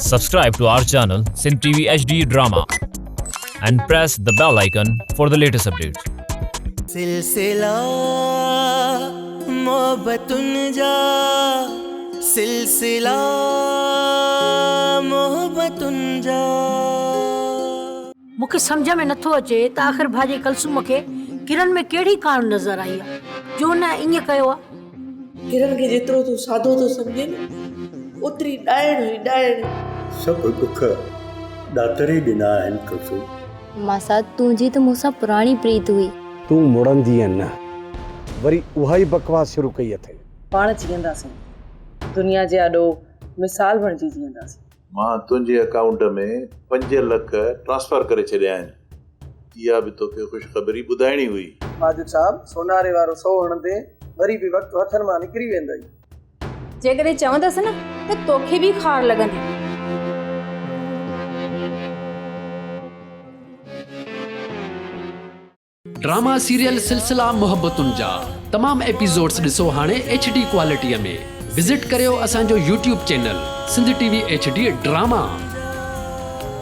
Subscribe to our channel Sindh TV HD Drama and press the bell icon for the latest updates. सिलसिला मोहब्बतुन जा सिलसिला मोहब्बतुन जा मूंखे सम्झ में नथो अचे त आख़िर भाॼी कलसुम खे किरण में कहिड़ी कान नज़र आई आहे जो न ईअं कयो आहे। किरण खे जेतिरो तूं सादो थो सम्झे न ओतिरी ॾाइण हुई ॾाइण। सभु दुख ॾातरे ॾिना आहिनि कुलसुम। मासा तुंहिंजी त मूंसां पुराणी प्रीत हुई। तूं मुड़ंदी न वरी उहा ई बकवास शुरू कई अथई। पाण जीअंदासीं दुनिया जे आॾो मिसाल बणिजी जीअंदासीं। मां तुंहिंजे अकाउंट में 5 लख ट्रांसफर करे छॾिया आहिनि। इहा बि तोखे ख़ुशख़बरी ॿुधाइणी हुई। माजिद साहब सोनारे वारो सौ हणंदे वरी बि वक़्तु हथनि मां निकिरी वेंदई। जेकॾहिं चवंदसि न त तोखे बि खार लॻंदी। ड्रामा सीरियल सिलसिला मोहब्बतुन जा तमाम एपिसोड्स ॾिसो हाणे HD क्वालिटीअ में। विज़िट करियो असांजो YouTube channel Sindh TV HD drama.